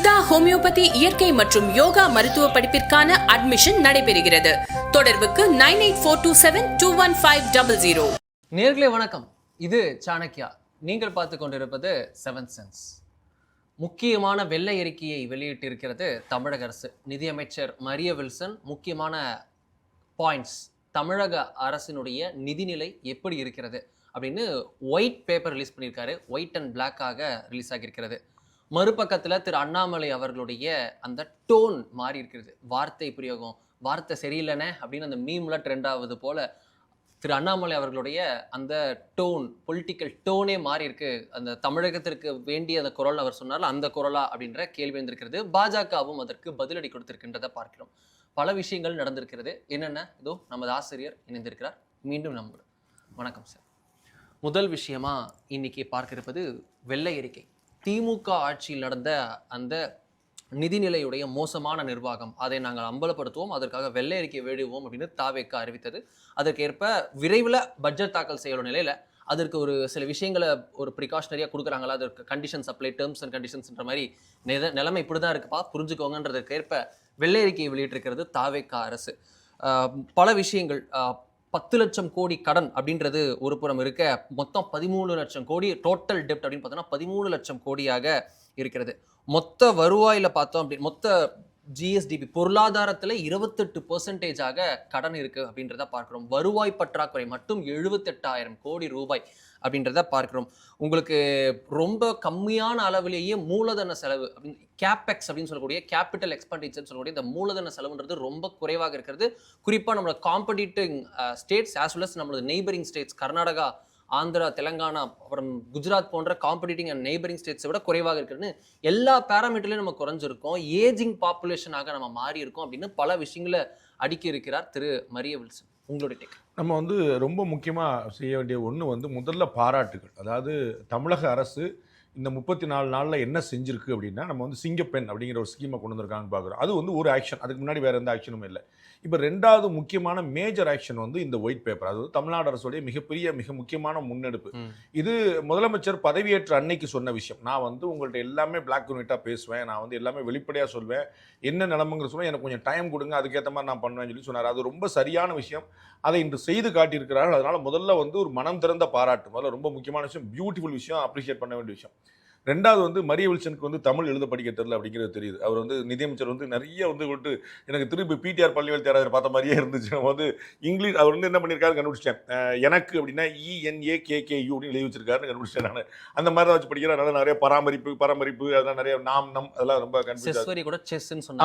Siddha homeopathy இயற்கை மற்றும் யோகா மருத்துவ படிப்பிற்கான அட்மிஷன் நடைபெறுகிறது. தொடர்புக்கு 9842721500. நேர்களே வணக்கம், இது சாணக்கியா. நீங்கள் பார்த்து கொண்டிருப்பது செவன்த் சென்ஸ். முக்கியமான வெள்ளை அறிக்கையை வெளியிட்டிருக்கிறது தமிழக அரசு. நிதியமைச்சர் மரிய வில்சன் முக்கியமான பாயிண்ட்ஸ், தமிழக அரசினுடைய நிதிநிலை எப்படி இருக்கிறது அப்படின்னு ஒயிட் பேப்பர் ரிலீஸ் பண்ணியிருக்காரு. ஒயிட் அண்ட் பிளாக்காக ரிலீஸ் ஆகியிருக்கிறது. மறுபக்கத்தில் திரு அண்ணாமலை அவர்களுடைய அந்த டோன் மாறி இருக்கிறது. வார்த்தை பிரயோகம், வார்த்தை சரியில்லைனே அப்படின்னு அந்த மீம்ல ட்ரெண்ட் ஆகுது போல திரு அண்ணாமலை அவர்களுடைய அந்த டோன், பொலிட்டிக்கல் டோனே மாறி இருக்கு. அந்த தமிழகத்திற்கு வேண்டிய அந்த குரல் அவர் சொன்னார், அந்த குரலா அப்படின்ற கேள்வி வந்திருக்கிறது. பாஜகவும் அதற்கு பதிலடி கொடுத்திருக்கின்றதை பார்க்கிறோம். பல விஷயங்கள் நடந்திருக்கிறது. என்னென்ன, இதோ நமது ஆசிரியர் இணைந்திருக்கிறார். மீண்டும் நம்மோடு வணக்கம் சார். முதல் விஷயமா இன்னைக்கு பார்க்க இருப்பது வெள்ளை அறிக்கை. திமுக ஆட்சியில் நடந்த அந்த நிதிநிலையுடைய மோசமான நிர்வாகம், அதை நாங்கள் அம்பலப்படுத்துவோம், அதற்காக வெள்ளை அறிக்கை வெளியிடுவோம் அப்படின்னு தாவேக அறிவித்தது. அதற்கேற்ப விரைவில் பட்ஜெட் தாக்கல் செய்யற நிலையில் அதற்கு ஒரு சில விஷயங்களை ஒரு ப்ரிகாஷனரியாக கொடுக்குறாங்களா, அதற்கு கண்டிஷன்ஸ் அப்ளை, டேர்ம்ஸ் அண்ட் கண்டிஷன்ஸ்ன்ற மாதிரி நிலைமை இப்படி தான் இருக்குப்பா, புரிஞ்சுக்கோங்கன்றதற்கேற்ப வெள்ளை அறிக்கையை வெளியிட்டிருக்கிறது தாவேக அரசு. பல விஷயங்கள், 10 லட்சம் கோடி கடன் அப்படின்றது ஒரு புறம் இருக்க, மொத்தம் 13 லட்சம் கோடி டோட்டல் டெப்ட் அப்படின்னு பார்த்தோம்னா 13 லட்சம் கோடியாக இருக்கிறது. மொத்த வருவாயில் பார்த்தோம் அப்படி மொத்த ஜிஎஸ்டிபி பொருளாதாரத்தில் 28% கடன் இருக்கு அப்படின்றத பார்க்கிறோம். வருவாய் பற்றாக்குறை மட்டும் 78,000 கோடி ரூபாய் அப்படின்றத பார்க்கிறோம். உங்களுக்கு ரொம்ப கம்மியான அளவிலேயே மூலதன செலவு அப்படின்னு கேபெக்ஸ் அப்படின்னு சொல்லக்கூடிய கேபிட்டல் எக்ஸ்பெண்டிச்சர் சொல்லக்கூடிய இந்த மூலதன செலவுன்றது ரொம்ப குறைவாக இருக்கிறது. குறிப்பாக நம்மளோட competing states as well as நம்மளோட நெய்பரிங் ஸ்டேட்ஸ் கர்நாடகா, ஆந்திரா, தெலங்கானா, அப்புறம் குஜராத் போன்ற காம்படிட்டிங் அண்ட் நெய்பரிங் ஸ்டேட்ஸை விட குறைவாக இருக்குன்னு எல்லா பேராமீட்டர்லையும் நம்ம குறைஞ்சிருக்கோம். ஏஜிங் பாப்புலேஷனாக நம்ம மாறி இருக்கோம் அப்படின்னு பல விஷயங்களை அடுக்கி இருக்கிறார் திரு மரிய வில்சன். உங்களுடைய டேக். நம்ம ரொம்ப முக்கியமாக செய்ய வேண்டிய ஒன்று முதல்ல பாராட்டுகள். அதாவது தமிழக அரசு இந்த 34 நாளில் என்ன செஞ்சுருக்கு அப்படின்னா, நம்ம சிங்கப்பெண் அப்படிங்கிற ஒரு ஸ்கீமை கொண்டு வந்திருக்காங்கன்னு பார்க்குறோம். அது ஒரு ஆக்ஷன், அதுக்கு முன்னாடி வேறு எந்த ஆக்ஷனும் இல்லை. இப்போ ரெண்டாவது முக்கியமான மேஜர் ஆக்ஷன் இந்த ஒயிட் பேப்பர். அது தமிழ்நாடு அரசுடைய மிக முக்கியமான முன்னெடுப்பு. இது முதலமைச்சர் பதவியேற்ற அன்னைக்கு சொன்ன விஷயம். நான் உங்கள்கிட்ட எல்லாமே பிளாக் அண்ட் ஒயிட்டாக பேசுவேன், நான் எல்லாமே வெளிப்படையாக சொல்வேன், என்ன நிலைமைங்கிற சொல்லுவேன், எனக்கு கொஞ்சம் டைம் கொடுங்க, அதுக்கேற்ற மாதிரி நான் பண்ணுவேன்னு சொல்லி சொன்னார். அது ரொம்ப சரியான விஷயம். அதை இன்று செய்து காட்டியிருக்கிறார்கள். அதனால் முதல்ல ஒரு மனம் திறந்த பாராட்டு. முதல்ல ரொம்ப முக்கியமான விஷயம், பியூட்டிஃபுல் விஷயம், அப்ரிஷியேட் பண்ண வேண்டிய விஷயம். ரெண்டாவது மரிய வில்சனுக்கு தமிழ் எழுத படிக்க தெரியல அப்படிங்கிறது தெரியுது. அவர் நிதியமைச்சர் நிறைய விட்டு எனக்கு திருப்பி பிடிஆர் பள்ளிவேல் தேராதர் பார்த்த மாதிரியே இருந்துச்சு. இங்கிலீஷ் அவர் என்ன பண்ணியிருக்காரு கண்டுபிடிச்சேன். எனக்கு அப்படின்னா ENAKKU அப்படின்னு எழுதி வச்சிருக்காருன்னு கண்டுபிடிச்சேன். நான் அந்த மாதிரி தான் வச்சு படிக்கிறேன். அதனால நிறைய பராமரிப்பு அதெல்லாம் நிறைய நம் அதெல்லாம் ரொம்ப கன்ஃபியூஸ்.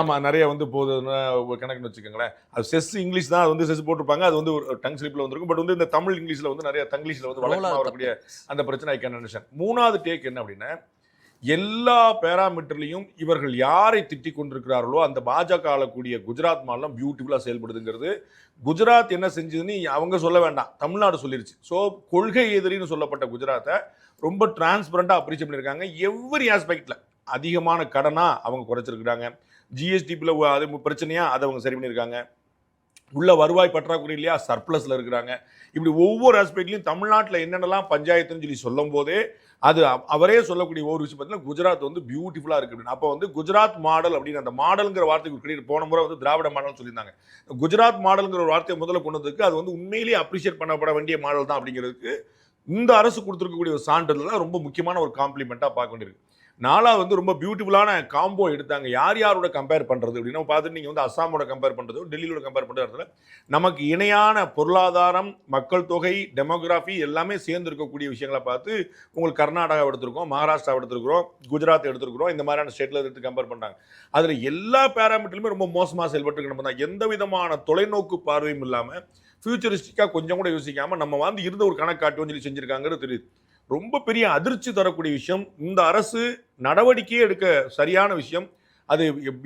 ஆமாம், நிறைய போகுதுன்னா கணக்குன்னு வச்சுக்கோங்களேன். அது செஸ் இங்கிலீஷ் தான் செஸ் போட்டிருப்பாங்க. அது ஒரு டங் ஸ்லிப்பில் வந்திருக்கும். பட் இந்த தமிழ் இங்கிலீஷில் நிறைய தங்கிலீஷில் வழக்கமாக வரக்கூடிய அந்த பிரச்சனை ஐ கேன் அண்டர்ஸ்டாண்ட். மூணாவது டேக் என்ன அப்படின்னா, எல்லா பேராமீட்டர்லையும் இவர்கள் யாரை திட்டிக் கொண்டிருக்கிறார்களோ அந்த பாஜக ஆளக்கூடிய குஜராத் மாநிலம் பியூட்டிஃபுல்லாக செயல்படுதுங்கிறது. குஜராத் என்ன செஞ்சதுன்னு அவங்க சொல்ல வேண்டாம், தமிழ்நாடு சொல்லிருச்சு. ஸோ கொள்கை எதிரின்னு சொல்லப்பட்ட குஜராத்தை ரொம்ப டிரான்ஸ்பரண்டாக அப்ரிஷியேட் பண்ணியிருக்காங்க. எவ்ரி ஆஸ்பெக்டில் அதிகமான கடனாக அவங்க குறைச்சிருக்கிறாங்க. ஜிஎஸ்டிபியில் அது பிரச்சனையாக அதை அவங்க சரி பண்ணியிருக்காங்க. உள்ள வருவாய் பற்றாக்குறை இல்லையா, சர்ப்ளஸில் இருக்கிறாங்க. இப்படி ஒவ்வொரு ஆஸ்பெக்ட்லையும் தமிழ்நாட்டில் என்னென்னலாம் பஞ்சாயத்துன்னு சொல்லி சொல்லும் போதே அது அவரே சொல்லக்கூடிய ஒரு விஷயம் பார்த்தீங்கன்னா, குஜராத் பியூட்டிஃபுல்லாக இருக்குது அப்படின்னு. அப்போ குஜராத் மாடல் அப்படின்னு அந்த மாடலுங்கிற வார்த்தைக்கு கிரியேட் போன முறை திராவிட மாடல்னு சொல்லியிருந்தாங்க. குஜராத் மாடலுங்கிற ஒரு வார்த்தையை முதல்ல கொண்டு வந்ததுக்கு அது உண்மையிலேயே அப்ரிஷியேட் பண்ணப்பட வேண்டிய மாடல் தான் அப்படிங்கிறதுக்கு இந்த அரசு கொடுத்துருக்கக்கூடிய ஒரு சான்றிதழ் ரொம்ப முக்கியமான ஒரு காம்ப்ளிமெண்ட்டாக பார்க்க வேண்டியிருக்கு. நாலாவது ரொம்ப பியூட்டிஃபுல்லான காம்போ எடுத்தாங்க. யாரோட கம்பேர் பண்ணுறது அப்படின்னா பார்த்துட்டு நீங்கள் அஸ்ஸாமோட கம்பேர் பண்ணுறதோ டெல்லியோட கம்பேர் பண்ணுறதுல நமக்கு இணையான பொருளாதாரம், மக்கள் தொகை, டெமோகிராஃபி எல்லாமே சேர்ந்து இருக்கக்கூடிய விஷயங்களை பார்த்து உங்களுக்கு கர்நாடகா எடுத்திருக்கோம், மகாராஷ்டிரா எடுத்திருக்கிறோம், குஜராத் எடுத்திருக்கிறோம். இந்த மாதிரியான ஸ்டேட்டில் எடுத்து கம்பேர் பண்ணுறாங்க. அதில் எல்லா பேராமீட்டருமே ரொம்ப மோசமாக செயல்பட்டு நம்ம தான் எந்த விதமான தொலைநோக்கு பார்வையும் இல்லாமல் ஃபியூச்சரிஸ்டிக்காக கொஞ்சம் கூட யோசிக்காமல் நம்ம இருந்த ஒரு கணக்கு காட்டுவோம் சொல்லி செஞ்சுருக்காங்கிறது தெரியுது. ரொம்ப பெரிய அதிர்ச்சி தரக்கூடிய விஷயம். இந்த அரசு நடவடிக்கையே எடுக்க சரியான விஷயம். அது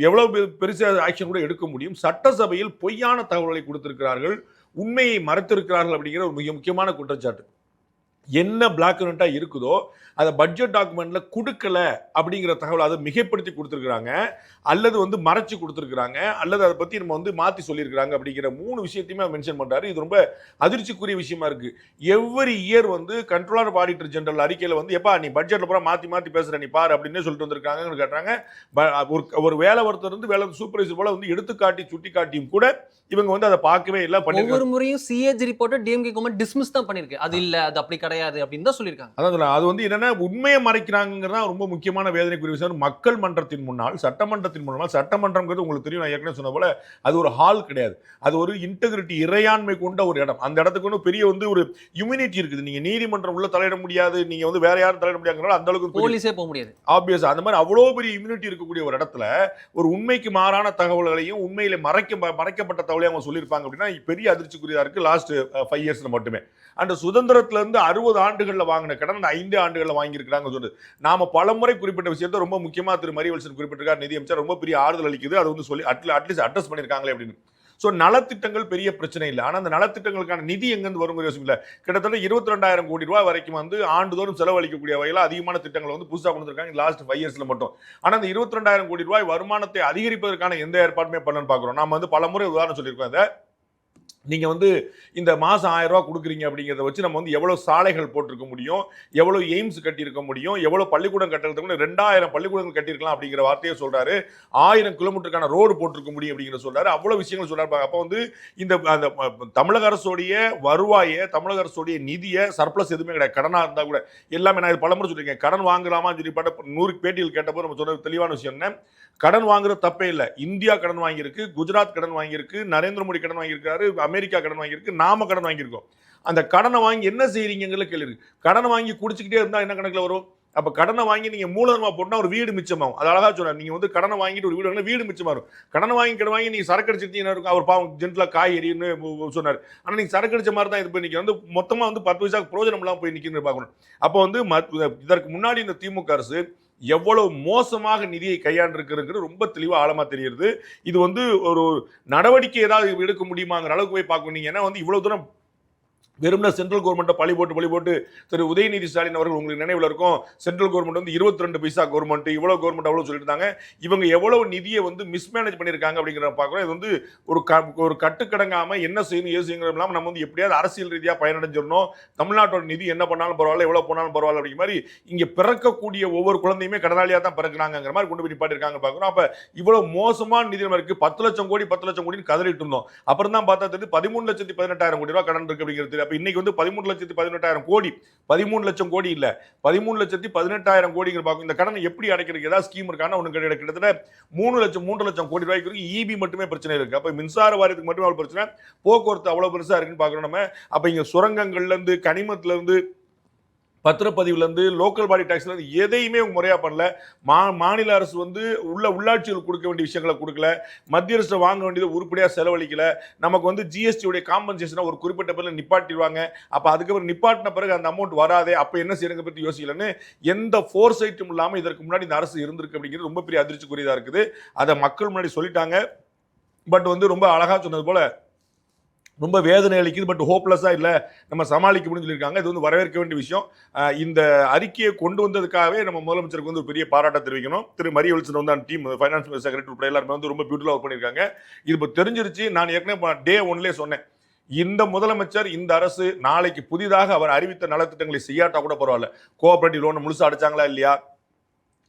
எவ்வளவு பெருசாக ஆக்ஷன் கூட எடுக்க முடியும். சட்டசபையில் பொய்யான தகவல்களை கொடுத்திருக்கிறார்கள், உண்மையை மறைத்திருக்கிறார்கள் அப்படிங்கிற ஒரு மிக முக்கியமான குற்றச்சாட்டு. என்ன பிளாக் அண்ட் ஒயிட்டா இருக்குதோ அதை பட்ஜெட் டாக்குமெண்ட்ல கொடுக்கல அப்படிங்கிற தகவல் அதை மிகைப்படுத்தி கொடுத்துருக்காங்க, அல்லது வந்து மறைச்சு கொடுத்துருக்காங்க, அல்லது அதை பத்தி நம்ம வந்து மாத்தி சொல்லியிருக்காங்க அப்படிங்கிற 3 விஷயத்தையுமே மென்ஷன் பண்றாரு. இது ரொம்ப அதிர்ச்சிக்குரிய விஷயமா இருக்கு. எவ்ரி இயர் வந்து கண்ட்ரோலர் ஆஃப் ஆடிட்டர் ஜெனரல் அறிக்கையில வந்து எப்பா நீ பட்ஜெட்ல பூரா மாத்தி மாத்தி பேசுற நீ பாரு அப்படின்னு சொல்லிட்டு வந்திருக்காங்கன்னு கேட்டாங்க. ஒரு வேலை ஒருத்தர் இருந்து வேலை சூப்பர்வைசர் போல வந்து எடுத்துக்காட்டி சுட்டி காட்டியும் கூட இவங்க வந்து அதை பார்க்கவே இல்லை. ஒவ்வொரு முறையும் சிஏஜி ரிப்போர்ட்டை டிஎம்கே கவர்மெண்ட் டிஸ்மிஸ் தான் பண்ணிருக்கு. அது இல்ல, அது அப்படி கிடையாது அப்படின்னு தான் சொல்லியிருக்காங்க. அதான் அது வந்து என்னன்னா உண்மையை மறைக்கிறாங்கிறதா ரொம்ப முக்கியமான வேதனைக்குரிய விஷயம். மக்கள் மன்றத்தின் முன்னால், சட்டமன்றத்தின் முன்னால், சட்டமன்றம்ங்கிறது உங்களுக்கு தெரியும், நான் ஏற்கனவே சொன்ன போல அது ஒரு ஹால் கிடையாது, அது ஒரு இன்டெகிரிட்டி இறையாண்மை கொண்ட ஒரு இடம். அந்த இடத்துக்கு வந்து பெரிய வந்து ஒரு இம்யூனிட்டி இருக்குது. நீங்க நீதிமன்றம் உள்ள தலையிட முடியாது, நீங்க வந்து வேற யாரும் தலையிட முடியாதுனால அந்த அளவுக்கு போலீஸே போக முடியாது. ஆப்வியஸ் அந்த மாதிரி அவ்வளோ பெரிய இம்யூனிட்டி இருக்கக்கூடிய ஒரு இடத்துல ஒரு உண்மைக்கு மாறான தகவல்களையும் உண்மையில மறைக்கப்பட்ட தகவலையும் அவங்க சொல்லியிருப்பாங்க அப்படின்னா பெரிய அதிர்ச்சிக்குரியதா இருக்கு. லாஸ்ட் 5 இயர்ஸ்ல மட்டுமே அந்த சுதந்திரத்துல இருந்து 60 ஆண்டுகள்ல வாங்கின கடன் 5 ஆண்டுகள்ல வாங்கியிருக்கிறாங்க சொல்லுது. நாம பலமுறை குறிப்பிட்ட விஷயத்தை ரொம்ப முக்கியமா திரு மரியவல்சன் குறிப்பிட்டிருக்கார். நிதியமைச்சர் ரொம்ப பெரிய ஆறுதல் அளிக்குது. அது வந்து சொல்லி அட்லீஸ்ட் அட்ரஸ் பண்ணியிருக்காங்களே அப்படின்னு. ஸோ நலத்திட்டங்கள் பெரிய பிரச்சனை இல்லை, ஆனால் அந்த நலத்திட்டங்களுக்கான நிதி எங்கேருந்து வருங்கிற விஷயம் இல்லை. கிட்டத்தட்ட 22,000 கோடி ரூபாய் வரைக்கும் வந்து ஆண்டுதோறும் செலவழிக்கக்கூடிய வகையில் அதிகமான திட்டங்களை வந்து புதுசாக கொண்டு வந்திருக்காங்க லாஸ்ட் 5 இயர்ஸ்ல மட்டும். ஆனால் அந்த 22,000 கோடி ரூபாய் வருமானத்தை அதிகரிப்பதற்கான எந்த ஏற்பாடுமே பண்ணணும்னு பார்க்குறோம். நம்ம வந்து பல முறை உதாரணம் சொல்லியிருக்கோம். அதை நீங்க வந்து இந்த மாசம் 1000 ரூபாய் கொடுக்குறீங்க அப்படிங்கிறத வச்சு நம்ம வந்து எவ்வளவு சாலைகள் போட்டிருக்க முடியும், எவ்வளவு எய்ம்ஸ் கட்டியிருக்க முடியும், எவ்வளவு பள்ளிக்கூடம் கட்டுறதுக்கு 2000 பள்ளிக்கூடங்கள் கட்டியிருக்கலாம் அப்படிங்கிற வார்த்தையை சொல்றாரு. 1000 கிலோமீட்டருக்கான ரோடு போட்டிருக்க முடியும் அப்படிங்கிற சொல்றாரு. அவ்வளவு விஷயங்கள் சொல்றாரு. அப்ப வந்து இந்த அந்த தமிழக அரசுடைய வருவாயை, தமிழக அரசுடைய நிதியை, சர்ப்ளஸ் எதுவுமே கிடையாது. கடனா இருந்தா கூட எல்லாமே நான் பலமுறை சொல்லியிருக்கேன். கடன் வாங்கலாமான்னு சொல்லி 100 பேட்டிகள் கேட்டப்போ நம்ம சொன்ன தெளிவான விஷயம் என்ன, கடன் வாங்குறது தப்பே இல்லை. இந்தியா கடன் வாங்கியிருக்கு, குஜராத் கடன் வாங்கியிருக்கு, நரேந்திர மோடி கடன் வாங்கியிருக்காரு, அமெரிக்கா கடன் வாங்கியிருக்கு, நாம கடன் வாங்கியிருக்கோம். அந்த கடனை வாங்கி என்ன செய்யறீங்க கேள்வி. கடனை வாங்கி குடிச்சுக்கிட்டே இருந்தா என்ன கணக்குல வரும்? அப்ப கடனை வாங்கி நீங்க மூலதனமா போட்டா ஒரு வீடு மிச்சமாகும். அது அழகா சொன்னார். நீங்க வந்து கடனை வாங்கிட்டு ஒரு வீடு மிச்சமாகும். கடனை வாங்கி நீங்க சரக்கு அடிச்சிருந்தீங்கன்னா இருக்கும். அவர் பாவம் ஜென்டலா காய்கறின்னு சொன்னார். ஆனா நீங்க சரக்கு அடிச்ச மாதிரி தான் இது போய் நிக்க வந்து மொத்தமா வந்து 10 பைசாக்கு பிரயோஜனம் இல்லாம போய் நிக்கணும்னு பார்க்கணும். அப்போ வந்து இதற்கு முன்னாடி இந்த திமுக அரசு எவ்வளவு மோசமாக நிதியை கையாண்டிருக்கிறது ரொம்ப தெளிவா ஆழமா தெரியுது. இது வந்து ஒரு நடவடிக்கை ஏதாவது எடுக்க முடியுமாங்கிற அளவுக்கு போய் பார்க்கணும். நீங்க ஏன்னா வந்து இவ்வளவு தூரம் வெறும்னா சென்ட்ரல் கவர்மெண்ட்டை பழி போட்டு திரு உதயநிதி ஸ்டாலின் அவர்கள் உங்களுக்கு நினைவில் இருக்கும். சென்ட்ரல் கவர்மெண்ட் வந்து 22 பைசா கவர்மெண்ட், இவ்வளவு கவர்மெண்ட் அவ்வளவு சொல்லிட்டு இருந்தாங்க. இவங்க எவ்வளவு நிதியை வந்து மிஸ்மேனேஜ் பண்ணியிருக்காங்க அப்படிங்கிற பார்க்குறோம். இது வந்து ஒரு கட்டுக்கடங்காம என்ன செய்யணும் ஏது செய்யணும் இல்லாமல் நம்ம வந்து எப்படியாவது அரசியல் ரீதியாக பயனடைஞ்சிடணும். தமிழ்நாட்டோட நிதி என்ன பண்ணாலும் பரவாயில்ல, எவ்வளவு போனாலும் பரவாயில்ல அப்படிங்கிற மாதிரி இங்க பிறக்கக்கூடிய ஒவ்வொரு குழந்தையுமே கடனாளியாக தான் பிறக்கிறாங்கிற மாதிரி கொண்டு போய் நிப்பாட்டிருக்காங்க பார்க்குறோம். அப்ப இவ்வளவு மோசமான நிதி இருக்கு. 10 லட்சம் கோடி கதறிட்டு இருந்தோம். அப்புறம் தான் பார்த்தா தெரியுது 13,18,000 கோடி ரூபாய் கடன் இருக்கு அப்படிங்கிறது. இன்னைக்கு வந்து 13,18,000 கோடி, 13 லட்சம் கோடி இல்ல, 13,18,000 கோடிங்கிற பார்க்கும். இந்த கடனை எப்படி அடைக்கிறதுக்கு ஏதாவது ஸ்கீம் இருக்கான ஒன்று கிடையாது. கிட்டத்தட்ட 3 லட்சம் கோடி ரூபாய்க்கு ஈபி மட்டுமே பிரச்சனை இருக்கு. அப்ப மின்சார வாரியத்துக்கு மட்டுமே அவ்வளவு பிரச்சனை, போக்குவரத்து அவ்வளவு பெருசா இருக்குன்னு பாக்குறோம் நம்ம. அப்ப இங்க சுரங்கங்கள்ல இருந்து, கனிமத்துல இருந்து, பத்திரப்பதிவுல இருந்து, லோக்கல் பாடி டாக்ஸ்ல இருந்து எதையுமே முறையா பண்ணல. மாநில அரசு வந்து உள்ளாட்சிகள் கொடுக்க வேண்டிய விஷயங்களை கொடுக்கல, மத்திய அரசு வாங்க வேண்டியது உருப்படியா செலவழிக்கல. நமக்கு வந்து ஜிஎஸ்டி உடைய காம்பன்சேஷன் ஒரு குறிப்பிட்ட பேர்ல நிப்பாட்டிடுவாங்க. அப்ப அதுக்கப்புறம் நிப்பாட்டின பிறகு அந்த அமௌண்ட் வராதே, அப்ப என்ன செய்யறங்க பத்தி யோசிக்கலன்னு எந்த ஃபோர்சைட்டும் இல்லாம இதற்கு முன்னாடி இந்த அரசு இருந்திருக்கு அப்படிங்கிறது ரொம்ப பெரிய அதிர்ச்சிக்குரியதா இருக்குது. அதை மக்கள் முன்னாடி சொல்லிட்டாங்க. பட் வந்து ரொம்ப அழகா சொன்னது போல ரொம்ப வேதனை அளிக்குது. பட் ஹோப்லெஸ்ஸா இல்லை, நம்ம சமாளிக்க முடியும்னு சொல்லியிருக்காங்க. இது வந்து வரவேற்க வேண்டிய விஷயம். இந்த அறிக்கையை கொண்டு வந்ததுக்காகவே நம்ம முதலமைச்சருக்கு வந்து ஒரு பெரிய பாராட்ட தெரிவிக்கணும். திரு மரியவல்சன் வந்து அந்த டீம் ஃபைனான்ஸ் செக்ரட்டரி உட்பட எல்லாருமே வந்து ரொம்ப பியூட்டிஃபுல்லா ஒர்க் பண்ணியிருக்காங்க. இது இப்போ தெரிஞ்சிருச்சு. நான் ஏற்கனவே டே 1லே சொன்னேன், இந்த முதலமைச்சர், இந்த அரசு நாளைக்கு புதிதாக அவர் அறிவித்த நலத்திட்டங்களை செய்யாட்டா கூட பரவாயில்ல. கோஆபரேட்டிவ் லோன் முழுசா அடிச்சாங்களா இல்லையா,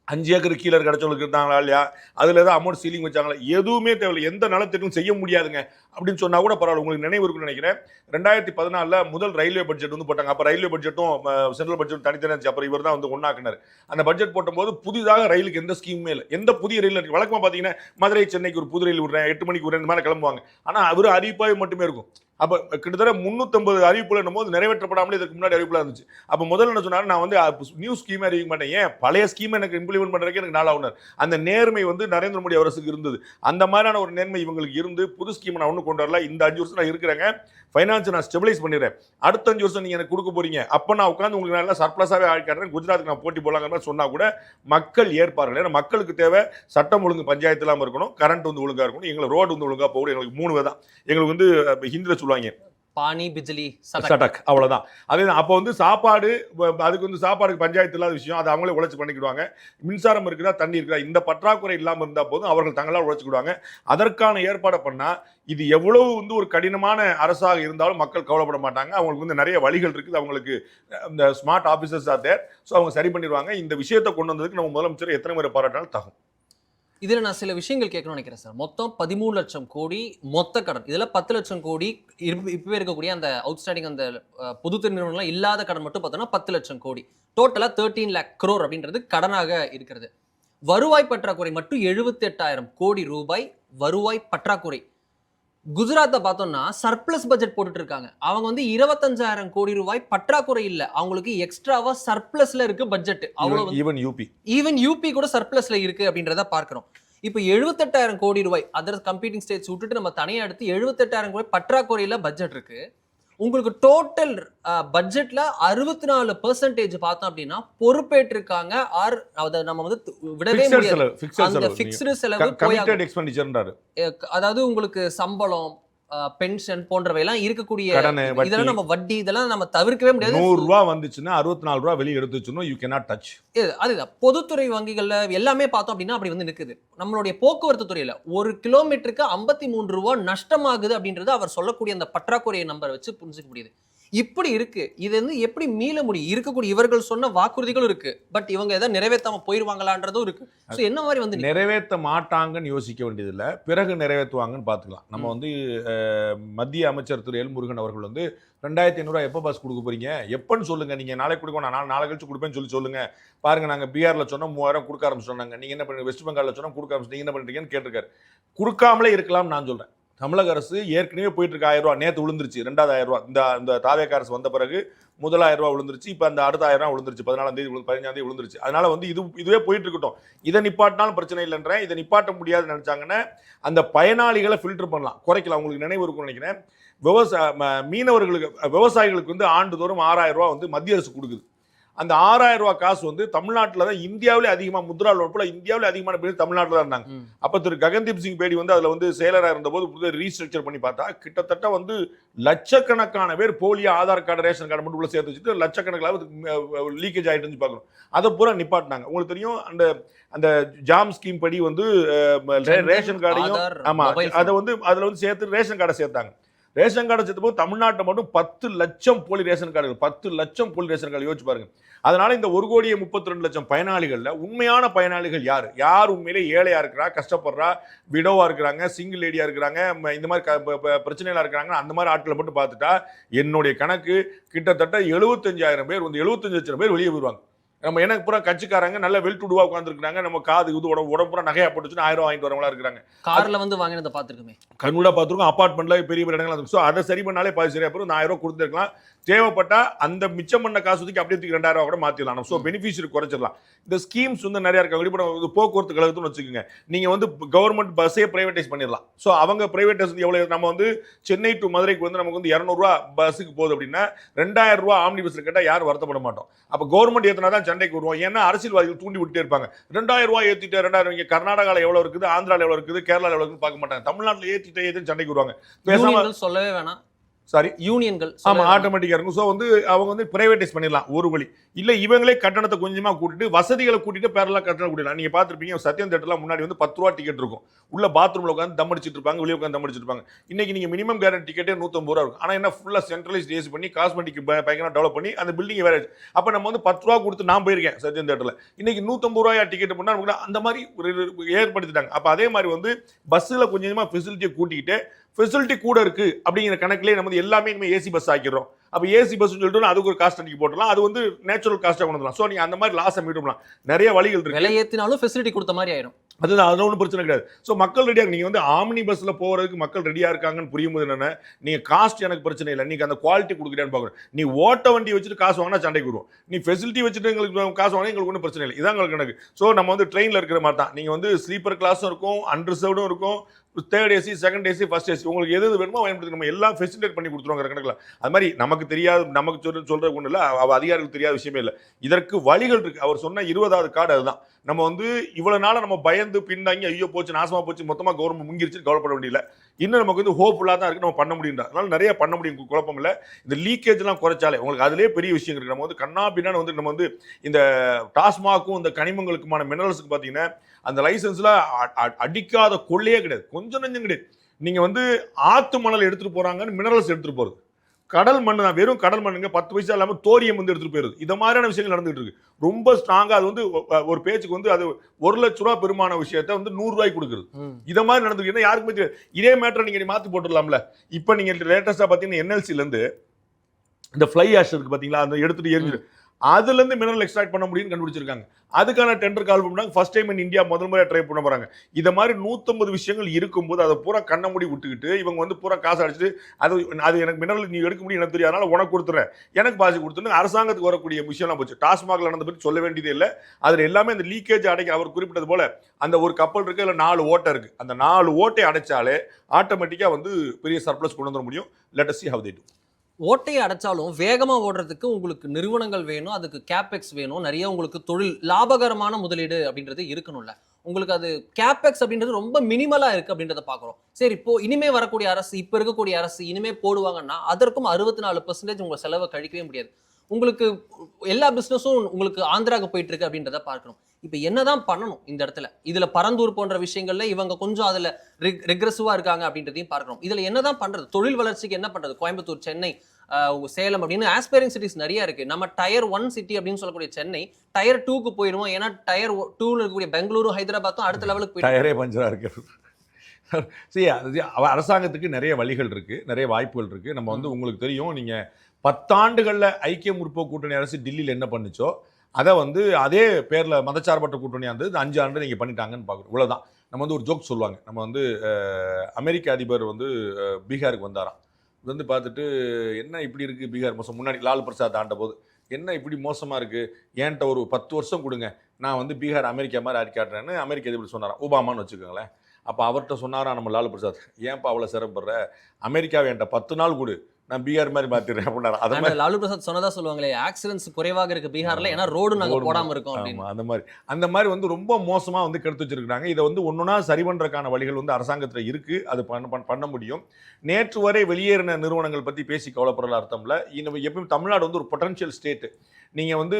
5 ஏக்கர் கீழே கிடைச்சவங்களுக்கு இருந்தாங்களா இல்லையா, அதுல ஏதாவது அமௌண்ட் சீலிங் வச்சாங்களா, எதுவுமே தேவையில்லை, எந்த நலத்திட்டம் செய்ய முடியாதுங்க அப்படின்னு சொன்னா கூட பரவாயில்ல. உங்களுக்கு நினைவு இருக்குன்னு நினைக்கிறேன், 2014 முதல் ரயில்வே பட்ஜெட் வந்து போட்டாங்க. அப்ப ரயில்வே பட்ஜெட்டும் சென்ட்ரல் பட்ஜெட் தனித்தனியாச்சு. அப்புறம் இவர் தான் வந்து ஒன்னாக்குனார். அந்த பட்ஜெட் போடும்போது புதிதாக ரயிலுக்கு எந்த ஸ்கீமுமே இல்லை, எந்த புதிய ரயில் இருக்கு. வழக்கமா பாத்தீங்கன்னா மதுரை சென்னைக்கு ஒரு புது ரயில் விடுறேன், 8 மணிக்கு விடுறேன், இந்த மாதிரி கிளம்புவாங்க. ஆனா அவரு அறிவிப்பாவே மட்டுமே இருக்கும். அப்ப கிட்டத்தட்ட 350 அறிவிப்புல என்னும்போது நிறைவேற்றப்படாமலே இதுக்கு முன்னாடி அறிவிப்புல இருந்துச்சு. அப்ப முதல்ல என்ன சொன்னாரு, நான் வந்து நியூ ஸ்கீம் அறிவிக்க மாட்டேன், ஏன் பழைய ஸ்கீம் எனக்கு இம்ப்ளிமெண்ட் பண்றதுக்கு எனக்கு நாளாக. அந்த நேர்மை வந்து நரேந்திர மோடி அரசுக்கு இருந்தது. அந்த மாதிரியான ஒரு நேர்மை இவங்களுக்கு இருந்து புது ஸ்கீம் நான் ஒன்றும் கொண்டு வரல. இந்த 5 வருஷம் நான் இருக்கிறேங்க, ஃபைனான்ஸ் நான் ஸ்டெபிலைஸ் பண்ணிடுறேன், அடுத்த 5 வருஷம் நீங்க எனக்கு கொடுக்க போறீங்க, அப்ப நான் உட்காந்து உங்களுக்கு நல்லா சர்ப்ளஸாவே ஆட்காட்டுறேன், குஜராத்துக்கு நான் போட்டி போடலாங்கிற மாதிரி சொன்னா கூட மக்கள் ஏற்பார்கள். ஏன்னா மக்களுக்கு தேவை சட்டம் ஒழுங்கு பஞ்சாயத்து இல்லாமல் இருக்கணும், கரண்ட் வந்து ஒழுங்கா இருக்கணும், எங்களுக்கு ரோடு வந்து ஒழுங்கா போகணும். எங்களுக்கு 3 தான். எங்களுக்கு வந்து ஹிந்தியில் சொல்லுவாங்க, பானி பிஜ்லி சடக் அவ்வளவுதான். அதேதான். அப்போ வந்து சாப்பாடு அதுக்கு வந்து சாப்பாடுக்கு பஞ்சாயத்து இல்லாத விஷயம், அதை அவங்களே உழைச்சு பண்ணிக்கிடுவாங்க. மின்சாரம் இருக்குதா, தண்ணி இருக்குதா, இந்த பற்றாக்குறை இல்லாமல் இருந்தா போதும் அவர்கள் தங்களால் உழைச்சுக்கிடுவாங்க. அதற்கான ஏற்பாடை பண்ணா இது எவ்வளவு வந்து ஒரு கடினமான அரசாக இருந்தாலும் மக்கள் கவலைப்பட மாட்டாங்க. அவங்களுக்கு வந்து நிறைய வழிகள் இருக்குது. அவங்களுக்கு இந்த smart officers are there. So அவங்க சரி பண்ணிடுவாங்க. இந்த விஷயத்தை கொண்டு வந்ததுக்கு நம்ம முதலமைச்சர் எத்தனை முறை பாராட்டினாலும் தகும். இதுல நான் சில விஷயங்கள் கேட்கணும்னு நினைக்கிறேன் சார். மொத்தம் 13 லட்சம் கோடி மொத்த கடன். இதுல 10 லட்சம் கோடி இப்பவே இருக்கக்கூடிய அந்த அவுட்ஸ்டாண்டிங் அந்த பொதுத்துறை நிறுவனங்கள் இல்லாத கடன் மட்டும் பார்த்தோம்னா 10 லட்சம் கோடி. டோட்டலா 13 lakh crore அப்படின்றது கடனாக இருக்கிறது. வருவாய் பற்றாக்குறை மட்டும் 78,000 கோடி ரூபாய் வருவாய் பற்றாக்குறை. குஜராத்தை பார்த்தோம்னா சர்ப்ளஸ் பட்ஜெட் போட்டுட்டு இருக்காங்க. அவங்க வந்து 25,000 கோடி ரூபாய் பற்றாக்குறை இல்ல, அவங்களுக்கு எக்ஸ்ட்ராவா சர்ப்ளஸ்ல இருக்கு பட்ஜெட். ஈவன் யூபி கூட சர்ப்ளஸ்ல இருக்கு அப்படின்றத பார்க்கிறோம். இப்போ 78,000 கோடி ரூபாய் அதர் கம்பீட்டிங் ஸ்டேட்ஸ் விட்டுட்டு நம்ம தனியா எடுத்து 78,000 கோடி பற்றாக்குறையில பட்ஜெட் இருக்கு. உங்களுக்கு டோட்டல் பட்ஜெட்ல 64% பார்த்தோம் அப்படின்னா பொறுப்பேற்றிருக்காங்க. அதை நம்ம வந்து விடவே முடியாது. அந்த ஃபிக்ஸ்டு செலவு அதாவது உங்களுக்கு சம்பளம், பென்ஷன் போன்றவை எல்லாம் இருக்கக்கூடிய இதெல்லாம் நம்ம வட்டி இதெல்லாம் நம்ம தவிர்க்கவே முடியாது. 100 ரூபாய் வந்துச்சுன்னா 64 ரூபாய் வெளியே எடுத்து வச்சுணும். You cannot touch. அதுதான் பொதுத்துறை வங்கிகள்ல எல்லாமே பார்த்தோம் அப்படின்னா அப்படி வந்து நிக்குது. நம்மளுடைய போக்குவரத்து துறையில 1 கிலோமீட்டருக்கு 53 ரூபாய் நஷ்டமாகுது அப்படின்றது அவர் சொல்லக்கூடிய அந்த பற்றாக்குறையை நம்பரை வச்சு புரிஞ்சுக்க முடியுது. இப்படி இருக்கு. இது வந்து எப்படி மீள முடியும்? இருக்கக்கூடிய இவர்கள் சொன்ன வாக்குறுதிகளும் இருக்கு, பட் இவங்க ஏதாவது நிறைவேற்றாம போயிருவாங்களான்றதும் இருக்கு. ஸோ என்ன மாதிரி வந்து நிறைவேற்ற மாட்டாங்கன்னு யோசிக்க வேண்டியதில்லை, பிறகு நிறைவேற்றுவாங்கன்னு பார்த்துக்கலாம். நம்ம வந்து மத்திய அமைச்சர் திரு எல் முருகன் அவர்கள் வந்து 2,500 எப்போ பாஸ் கொடுக்க போறீங்க, எப்பன்னு சொல்லுங்க, நீங்க நாளைக்கு கொடுக்கணும், நான் நாளை கழிச்சு கொடுப்பேன்னு சொல்லுங்க. பாருங்க, நாங்க பீகார்ல சொன்னோம் 3000 கொடுக்க ஆரம்பிச்சோம், நீங்க என்ன பண்ணுங்க, வெஸ்ட் பெங்கால்ல சொன்னா கொடுக்க ஆரம்பிச்சு, நீங்க என்ன பண்றீங்கன்னு கேட்டிருக்காரு. கொடுக்காமலே இருக்கலாம் நான் சொல்றேன். தமிழக அரசு ஏற்கனவே போயிட்டு இருக்க 1000 ரூபாய் நேற்று விழுந்துருச்சு. 2வது 1000 ரூபாய் இந்த தாவேக அரசு வந்த பிறகு முதல் 1000 ரூபாய் விழுந்துருச்சு. இப்போ அந்த அடுத்த 1000 ரூபாய் விழுந்துருச்சு. 14ஆம் தேதி 15ஆம் தேதி விழுந்துருச்சு. அதனால வந்து இதுவே போயிட்டு இருக்கட்டும். இதை நிப்பாட்டினாலும் பிரச்சனை இல்லைன்றேன். இதை நிப்பாட்ட முடியாதுன்னு நினைச்சாங்கன்னா அந்த பயனாளிகளை ஃபில்டர் பண்ணலாம், குறைக்கலாம். உங்களுக்கு நினைவு இருக்கும்னு நினைக்கிறேன், விவசாயிகளுக்கு வந்து ஆண்டுதோறும் 6000 ரூபாய் வந்து மத்திய அரசு கொடுக்குது. அந்த 6000 ரூபாய் காசு வந்து தமிழ்நாட்டில் தான் இந்தியாவிலே அதிகமாக முத்ரா லோன் போல இந்தியாவிலே அதிகமான பேர் தமிழ்நாட்டில் தான் இருந்தாங்க. அப்போ திரு ககன்தீப் சிங் பேடி வந்து அதில் வந்து செயலராக இருந்தபோது புதிய ரீஸ்ட்ரக்சர் பண்ணி பார்த்தா கிட்டத்தட்ட வந்து லட்சக்கணக்கான பேர் போலியா ஆதார் கார்டு ரேஷன் கார்டு மட்டும் உள்ள சேர்த்து வச்சுட்டு லட்சக்கணக்கில் லீக்கேஜ் ஆகிட்டு இருந்து பார்க்கணும். அதை பூரா நிப்பாட்டினாங்க. உங்களுக்கு தெரியும், அந்த ஜாம் ஸ்கீம் படி வந்து ரேஷன் கார்டையும் அதை வந்து அதில் வந்து சேர்த்து ரேஷன் கார்டை சேர்த்தாங்க. ரேஷன் கார்டை சேர்த்த போது தமிழ்நாட்டை மட்டும் 10 லட்சம் போலி ரேஷன் கார்டுகள், 10 லட்சம் போலி ரேஷன் கார்டு யோசிச்சு பாருங்க. அதனால இந்த 1,32 லட்சம் பயனாளிகள்ல உண்மையான பயனாளிகள் யார் உண்மையிலே ஏழையா இருக்கிறா, கஷ்டப்படுறா, விடோவா இருக்கிறாங்க, சிங்கிள் லேடியா இருக்கிறாங்க, இந்த மாதிரி பிரச்சனைகளா இருக்கிறாங்க, அந்த மாதிரி ஆட்களை மட்டும் பார்த்துட்டா என்னுடைய கணக்கு கிட்டத்தட்ட 75,000 பேர் வந்து 75 லட்சம் பேர் வெளியே போயிடுவாங்க. நம்ம எனக்கு பூரா கட்சிக்காரங்க நல்ல வெல் டுடுவா உட்காந்துருக்காங்க, நம்ம காது இது உடம்பு பூரா நகையா போட்டுச்சுன்னு 1000 வாங்கிட்டு வரவங்களா இருக்காங்க. கார்ல வந்து வாங்கினதை பார்த்துருக்கோமே, கண்கூட பார்த்துருக்கோம். அப்பார்ட்மெண்ட்ல பெரிய பெரிய இடங்கள். ஸோ அதை சரி பண்ணாலே பாதி சரியா போயிடும். 1000 ரூபாய் கொடுத்துருக்கலாம். தேவைப்பட்டா அந்த மிச்சம் பண்ண காசு தூக்கி அப்படியே 2,000 ரூபாய் கூட மாத்திடலாம். So beneficiary குறைச்சிடலாம். இந்த ஸ்கீம்ஸ் வந்து நிறைய இருக்காங்க. இப்போ போக்குவரத்து கழகத்துன்னு வச்சுக்கோங்க, நீங்க வந்து கவர்மெண்ட் பஸ்ஸே பிரைவேடைஸ் பண்ணிடலாம். ஸோ அவங்க பிரைவேடைஸ் எவ்வளவு, நம்ம வந்து சென்னை டு மதுரைக்கு வந்து நமக்கு வந்து 200 ரூபாய் பஸ்ஸுக்கு போகுது அப்படின்னா 2000 ரூபாய் ஆம்னி பஸ்ல கேட்டால் யாரும் வருத்தப்பட மாட்டோம். அப்போ கவர்மெண்ட் ஏற்றினா தான் சண்டைக்கு வருவோம். ஏன்னா அரசியல்வாதிகள் தூண்டி விட்டே இருப்பாங்க. 2000 ரூபாய் ஏற்றிட்டு 2000 இங்கே கர்நாடகாவில் எவ்வளவு இருக்குது, ஆந்திராவில் எவ்வளவு இருக்குது, கேரளாவில் எவ்வளவு இருக்குன்னு பார்க்க மாட்டாங்க. தமிழ்நாட்டில் ஏற்றிட்டு சண்டைக்கு வருவாங்க. பேசாம சொல்லவே வேணாம். சாரி, யூனியன்கள் ஆமா ஆட்டோமேட்டிக்கா இருக்கும். ஸோ வந்து அவங்க வந்து பிரைவேடைஸ் பண்ணிடலாம் ஒரு வழி. இல்ல இவங்களே கட்டணத்தை கொஞ்சமா கூட்டிட்டு வசதிகளை கூட்டிட்டு பேரலா கட்டணம் கூட்டிடலாம். நீங்க பாத்துருப்பீங்க, சத்யம் தேட்டர்லாம் முன்னாடி வந்து 10 ரூபா டிக்கெட் இருக்கும். உள்ள பாத்ரூம்ல உட்காந்து தம் அடிச்சிட்டு இருப்பாங்க, வெளியே உட்காந்து தம் அடிச்சிட்டு இருப்பாங்க. இன்னைக்கு நீங்க மினிமம் கேரண்டி டிக்கெட்டே 150 ரூபா இருக்கும். ஆனா என்ன ஃபுல்லா சென்ட்ரலைஸ்ட் ஏசி பண்ணி காஸ்மெட்டிக் பயங்கரமா டெவலப் பண்ணி அந்த பில்டிங் வேற. அப்ப நம்ம வந்து 10 ரூபா கொடுத்து நான் போயிருக்கேன் சத்யம் தேட்டர்ல. இன்னைக்கு 150 ரூபாயா டிக்கெட் பண்ணா அந்த மாதிரி ஏற்படுத்திட்டாங்க. அப்ப அதே மாதிரி வந்து பஸ்ல கொஞ்சமா ஃபெசிலிட்டியை கூட்டிக்கிட்டு ஃபெசிலிட்டி கூட இருக்கு அப்படிங்கிற கணக்கிலே நம்ம எல்லாமே இனிமேல் ஏசி பஸ் ஆக்கிடுறோம். அப்போ ஏசி பஸ் சொல்லிட்டு அதுக்கு ஒரு காஸ்ட் அன்னைக்கு போட்டலாம். அது வந்து நேச்சுரல் காஸ்ட்டாக கொண்டு வரலாம். ஸோ நீங்கள் அந்த மாதிரி லாஸை மீட் பண்ணலாம். நிறைய வழிகள் இருக்கு. விலை ஏற்றினாலும் ஃபெசிலிட்டி கொடுத்த மாதிரி ஆயிடும். அதுதான், அது ஒன்றும் பிரச்சனை கிடையாது. ஸோ மக்கள் ரெடியாக, நீங்கள் வந்து ஆம்னி பஸ்ஸில் போகிறதுக்கு மக்கள் ரெடியாக இருக்காங்கன்னு புரியும் போது என்னென்ன, நீங்கள் காஸ்ட் எனக்கு பிரச்சனை இல்லை, நீங்கள் அந்த குவாலிட்டி கொடுக்குறேன்னு பார்க்கணும். நீ ஓட்ட வண்டி வச்சுட்டு காசு வாங்கினா சண்டைக்கு வருவோம். நீ ஃபெசிலிட்டி வச்சுட்டு எங்களுக்கு காசு வாங்கினா எங்களுக்கு ஒன்றும் பிரச்சனை இல்லை. இதான் எங்களுக்கு கணக்கு. ஸோ நம்ம வந்து ட்ரெயினில் இருக்கிற மாதிரி தான். நீங்கள் வந்து ஸ்லீப்பர் கிளாஸும் இருக்கும், அன்ரிசர்வ்டும் இருக்கும், third AC, second AC, first AC, உங்களுக்கு எது வேணுமோ பயன்படுத்தி நம்ம எல்லாம் ஃபெசிலிட்டேட் பண்ணி கொடுத்துருவாங்க கணக்கில். அது மாதிரி நமக்கு தெரியாது, நமக்கு சொல்ற ஒன்றும் இல்லை, அதிகாரிகளுக்கு தெரியாத விஷயமே இல்லை. இதற்கு வழிகள் இருக்கு. அவர் சொன்ன 20வது கார்டு அதுதான். நம்ம வந்து இவ்வளவு நாள நம்ம பயந்து பின்தாங்கி ஐயோ போச்சு, நாசமா போச்சு, மொத்தமா கவர்மெண்ட் முங்கிருச்சு கவலைப்பட வேண்டியல. இன்னும் நமக்கு வந்து ஹோப்ஃபுல்லா தான் இருக்கு, நம்ம பண்ண முடியும். அதனால நிறைய பண்ண முடியும், குழப்பம் இல்லை. இந்த லீக்கேஜ் எல்லாம் குறைச்சாலே உங்களுக்கு அதுலேயே பெரிய விஷயம் இருக்கு. நம்ம வந்து கண்ணா பின்னான்னு வந்து நம்ம வந்து இந்த டாஸ்மாக்கும் இந்த கனிமங்களுக்குமான மினரல்ஸுக்கு பார்த்தீங்கன்னா அந்த லைசன்ஸ்ல அடிக்காத கொள்ளையே கிடையாது, கொஞ்சம் நெஞ்சம் கிடையாது. நீங்க வந்து ஆத்து மணல் எடுத்துட்டு போறாங்கன்னு மினரல்ஸ் எடுத்துட்டு போறது, கடல் மண் தான், வெறும் கடல் மண்ணுங்க, 10 பைசா இல்லாம தோரியம் வந்து எடுத்துட்டு போயிருது. இந்த மாதிரியான விஷயங்கள் நடந்துட்டு இருக்கு. ரொம்ப ஸ்ட்ராங்கா அது வந்து ஒரு பேச்சுக்கு வந்து அது 1 லட்ச ரூபா பெருமான விஷயத்த வந்து 100 ரூபாய்க்கு கொடுக்குறது. இத மாதிரி நடந்துருக்கு. யாருக்குமே தெரியாது. இதே மேட்டரை நீங்க மாத்தி போட்டுடலாம்ல. இப்ப நீங்க லேட்டஸ்டா பாத்தீங்கன்னா என்எல்சில இருந்து இந்த ஃப்ளை ஆஷ் இருக்கு பாத்தீங்களா, அந்த எடுத்துட்டு எரிஞ்சிரு, அதுல இருந்து மினரல் எக்ஸ்ட்ராக்ட் பண்ண முடியும்னு கண்டுபிடிச்சிருக்காங்க. அதுக்கான டெண்டர் கால் பண்ணாங்க. ஃபர்ஸ்ட் டைம் இன் இந்தியா முதல் முறையா ட்ரை பண்ண போறாங்க. இத மாதிரி 150 விஷயங்கள் இருக்கும்போது அதை பூரா கண்ண மூடி விட்டுக்கிட்டு இவங்க வந்து பூரா காசு அடிச்சுட்டு அது எனக்கு மினரல் நீ எடுக்க முடியும் எனக்கு தெரியும், அதனால உனக்கு கொடுத்துறேன், எனக்கு பாசி கொடுத்துன்னு அரசாங்கத்துக்கு வரக்கூடிய விஷயம்லாம் போச்சு. டாஸ்மாக்ல நடந்த பற்றி சொல்ல வேண்டியதே இல்லை. அதுல எல்லாமே இந்த லீக்கேஜ் அடைக்க அவர் குறிப்பிட்டது போல அந்த ஒரு கப்பல் இருக்கு, அதுல 4 ஓட்டை இருக்கு. அந்த 4 ஓட்டை அடைச்சாலே ஆட்டோமேட்டிக்கா வந்து பெரிய சர்ப்ளஸ் கொண்டு வந்துட முடியும். Let us see how they do. ஓட்டையை அடைச்சாலும் வேகமா ஓடுறதுக்கு உங்களுக்கு நிறுவனங்கள் வேணும், அதுக்கு கேபெக்ஸ் வேணும், நிறைய உங்களுக்கு தொழில் லாபகரமான முதலீடு அப்படின்றது இருக்கணும்ல. உங்களுக்கு அது கேபெக்ஸ் அப்படின்றது ரொம்ப மினிமலா இருக்கு அப்படின்றத பாக்குறோம். சரி, இப்போ இனிமே வரக்கூடிய அரசு, இப்ப இருக்கக்கூடிய அரசு இனிமே போடுவாங்கன்னா அதற்கும் 64% உங்க செலவை கழிக்கவே முடியாது. உங்களுக்கு எல்லா பிசினஸும் உங்களுக்கு ஆந்திராவுக்கு போயிட்டு இருக்கு அப்படின்றத பார்க்கணும். இப்ப என்னதான் பண்ணணும் இந்த இடத்துல? இதுல பரந்தூர் போன்ற விஷயங்கள்ல இவங்க கொஞ்சம் அதுல ரெக்ரெசிவா இருக்காங்க அப்படின்றதையும் பார்க்கணும். இதுல என்னதான் பண்றது? தொழில் வளர்ச்சிக்கு என்ன பண்றது? கோயம்புத்தூர், சென்னை, சேலம் அப்படின்னு ஆஸ்பைரிங் சிட்டிஸ் நிறைய இருக்கு. நம்ம டயர் 1 சிட்டி அப்படின்னு சொல்லக்கூடிய சென்னை டயர் 2க்கு போயிடுவோம். ஏன்னா டயர் 2ல இருக்கக்கூடிய பெங்களூரு, ஹைதராபாத்தும் அடுத்த லெவலுக்கு போயிடும். டயரே பஞ்சரா இருக்கு. அரசாங்கத்துக்கு நிறைய வழிகள் இருக்கு, நிறைய வாய்ப்புகள் இருக்கு. நம்ம வந்து உங்களுக்கு தெரியும், நீங்க 10 ஆண்டுகள்ல ஐக்கிய முற்போக்கு கூட்டணி அரசு டில்லியில் என்ன பண்ணுச்சோ அதை வந்து அதே பேர்ல மதச்சார்பற்ற கூட்டணியா இருந்தது 5 ஆண்டு நீங்க பண்ணிட்டாங்கன்னு பார்க்குறோம். இவ்வளவுதான். நம்ம வந்து ஒரு ஜோக் சொல்லுவாங்க. நம்ம வந்து அமெரிக்க அதிபர் வந்து பீகாருக்கு வந்தாராம். வந்து பார்த்துட்டு என்ன இப்படி இருக்கு பீகார் மோசம், முன்னாடி லால் பிரசாத் ஆண்ட போது என்ன இப்படி மோசமா இருக்கு, என்கிட்ட ஒரு 10 வருஷம் கொடுங்க, நான் வந்து பீகார் அமெரிக்கா மாதிரி ஆடி காட்டுறேன்னு அமெரிக்க அதிபர் சொன்னாராம். ஒபாமான்னு வச்சுக்கோங்களேன். அப்போ அவர்கிட்ட சொன்னாரா நம்ம லாலு பிரசாத், ஏன்ப்பா அவ்வளோ சிறப்படுற, அமெரிக்காவை என்கிட்ட 10 நாள் கொடு, நான் பீகார் மாதிரி மாத்திடுறேன் அப்படின்னாரு. அது மாதிரி லாலு பிரசாத் சொன்னதா சொல்லுவாங்களே, ஆக்சிடென்ட்ஸ் குறைவாக இருக்கு பீகார்ல, ஏன்னா ரோடு நாங்க போடாம இருக்கோம் அப்படின்னு. அந்த மாதிரி வந்து ரொம்ப மோசமா வந்து கெடுத்து வச்சிருக்காங்க. இதை வந்து ஒன்னொன்னா சரி பண்றதுக்கான வழிகள் வந்து அரசாங்கத்துல இருக்கு, அது பண்ண முடியும். நேற்று வரை வெளியேறின நிறுவனங்கள் பத்தி பேசி கவலைப்படல அர்த்தம் இல்லை. எப்பயும் தமிழ்நாடு வந்து ஒரு பொட்டன்ஷியல் ஸ்டேட். நீங்க வந்து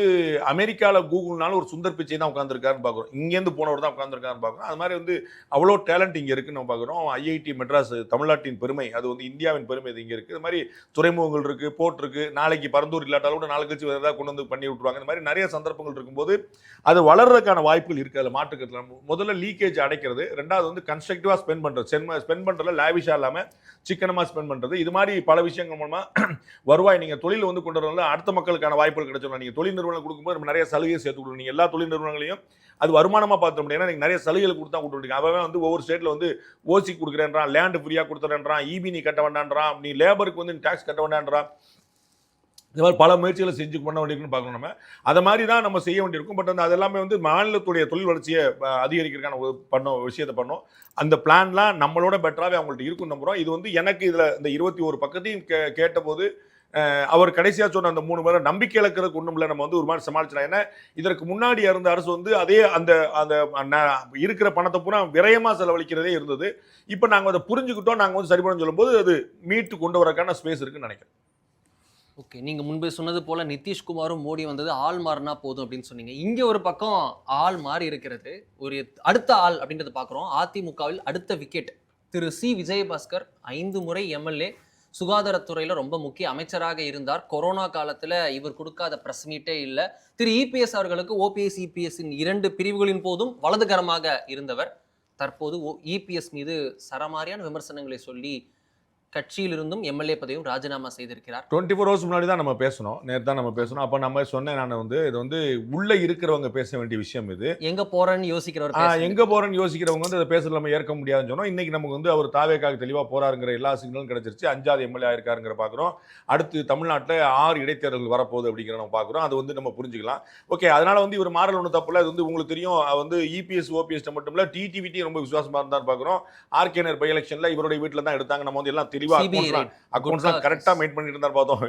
அமெரிக்கால கூகுள்னால ஒரு சுந்தர் பிச்சை தான் உட்காந்துருக்காருன்னு பார்க்குறோம், இங்கேருந்து போனவர் தான் உட்காந்துருக்காருன்னு பார்க்குறோம். அது மாதிரி வந்து அவ்வளோ டேலண்ட் இங்கே இருக்குன்னு நம்ம பார்க்குறோம். ஐஐடி மெட்ராஸ் தமிழ்நாட்டின் பெருமை, அது வந்து இந்தியாவின் பெருமை, இது இங்கே இருக்குது. இது மாதிரி துறைமுகங்கள் இருக்குது, போர்ட் இருக்குது. நாளைக்கு பரந்தூர் இல்லாட்டாலும் கூட நாளைக்கு கழிச்சு வேறு ஏதாவது கொண்டு வந்து பண்ணி விட்டுருவாங்க. இந்த மாதிரி நிறைய சந்தர்ப்பங்கள் இருக்கும்போது அது வளர்றதுக்கான வாய்ப்புகள் இருக்குது. அதில் மாற்றுக்கிறதுல முதல்ல லீக்கேஜ் அடைக்கிறது, ரெண்டாவது வந்து கன்ஸ்ட்ரக்டிவாக ஸ்பெண்ட் பண்ணுறது, ஸ்பெண்ட் பண்ணுறதுல லேவிஷாக இல்லாமல் சிக்கனமாக ஸ்பெண்ட் பண்ணுறது. இது மாதிரி பல விஷயங்கள் மூலமாக வருவாய் நீங்கள் தொழில் வந்து கொண்டு வரல அடுத்த மக்களுக்கான வாய்ப்புகள் கிடைச்சோம். நீங்கள் தொழில் நிறுவனம் கொடுக்கும்போது நம்ம நிறைய சலுகையை சேர்த்து கொடுக்கணும். நீங்கள் எல்லா தொழில் நிறுவனங்களையும் அது வருமானமாக பார்த்த முடியும். ஏன்னா நீங்கள் நிறைய சலுகைகள் கொடுத்தா கொடுத்துருக்கீங்க. அவன் வந்து ஒவ்வொரு ஸ்டேட்டில் வந்து ஓசி கொடுக்குறேன்றான், லேண்டு ஃப்ரீயாக கொடுத்துறேன்றான், இபி நீ கட்ட வேண்டான்றான், நீ லேபருக்கு வந்து டேக்ஸ் கட்ட வேண்டான்றான். இந்த மாதிரி பல முயற்சிகளை செஞ்சு பண்ண வேண்டியிருக்குன்னு பார்க்கணும். நம்ம அதை மாதிரி தான் நம்ம செய்ய வேண்டியிருக்கும். பட் வந்து அது எல்லாமே வந்து மாநிலத்துடைய தொழில் வளர்ச்சியை அதிகரிக்கிறதுக்கான பண்ண விஷயத்தை பண்ணோம். அந்த பிளான்லாம் நம்மளோட பெட்டராகவே அவங்கள்ட்ட இருக்கும் நம்புகிறோம். இது வந்து எனக்கு இதில் இந்த 21 பக்கத்தையும் கேட்டபோது அவர் கடைசியாக சொன்ன அந்த 3 பேரை நம்பிக்கை இழக்கிறதுக்கு ஒன்றும் இல்லை, நம்ம வந்து ஒரு மாதிரி சமாளிச்சலாம். ஏன்னா இதற்கு முன்னாடி இருந்த அரசு வந்து அதே அந்த அந்த இருக்கிற பணத்தை பூரா விரயமாக செலவழிக்கிறதே இருந்தது. இப்போ நாங்கள் அதை புரிஞ்சுக்கிட்டோம், நாங்கள் வந்து சரி பண்ண சொல்லும்போது அது மீட்டு கொண்டு வரக்கான ஸ்பேஸ் இருக்குன்னு நினைக்கிறேன். ஓகே, நீங்க முன்பு சொன்னது போல நிதிஷ்குமாரும் மோடி வந்தது ஆள் மாறினா போதும் அப்படின்னு சொன்னீங்க. இங்க ஒரு பக்கம் ஆள் மாறி இருக்கிறது, ஒரு அடுத்த ஆள் அப்படின்றத பார்க்குறோம். அதிமுகவில் அடுத்த விக்கெட் திரு சி விஜயபாஸ்கர் 5 முறை எம்எல்ஏ, சுகாதாரத்துறையில ரொம்ப முக்கிய அமைச்சராக இருந்தார். கொரோனா காலத்துல இவர் கொடுக்காத பிரஸ் மீட்டே இல்லை. திரு இபிஎஸ் அவர்களுக்கு ஓபிஎஸ் இபிஎஸ்ஸின் 2 பிரிவுகளின் போதும் வலதுகரமாக இருந்தவர். தற்போது இபிஎஸ் மீது சரமாரியான விமர்சனங்களை சொல்லி கட்சியிலிருந்தும் எம்எல்ஏ பதவியும் ராஜினாமா செய்திருக்கிறார். 24 ஹவர்ஸ் முன்னாடி தான் நம்ம பேசணும், நேற்று தான் நம்ம பேசணும். அப்போ நம்ம சொன்னேன், நான் வந்து இது வந்து உள்ளே இருக்கிறவங்க பேச வேண்டிய விஷயம் இது. எங்க போறேன்னு யோசிக்கிறவர் எங்க போறேன்னு யோசிக்கிறவங்க வந்து அதை பேசுறது நம்ம ஏற்க முடியாதுன்னு சொன்னோம். இன்னைக்கு நமக்கு வந்து அவர் தாவேக்காக தெளிவாக போறாருங்கிற எல்லா சிக்னலும் கிடைச்சிருச்சு. 5வது எம்எல்ஏ ஆயிருக்காருங்கிற பார்க்குறோம். அடுத்து தமிழ்நாட்டில் 6 இடைத்தேர்தல் வரப்போகுது அப்படிங்கிற நம்ம பார்க்குறோம். அது வந்து நம்ம புரிஞ்சுக்கலாம். ஓகே, அதனால வந்து இவர் மாறல் ஒன்றும் தப்பு இல்லை. அது வந்து உங்களுக்கு தெரியும், வந்து இபிஎஸ் ஓபிஎஸ் மட்டும் இல்லை, டிடிவிடி ரொம்ப விசுவாசமா இருந்தான்னு பார்க்குறோம். ஆர்கேனர் பை எலெக்ஷன்ல இவருடைய வீட்டில் தான் எடுத்தாங்க. நம்ம வந்து எல்லாம் தெளிவாக அக்கௌண்ட்ஸ் கரெக்டாக மெயின்டைன் பண்ணிட்டு இருந்தார் பார்த்தோம்.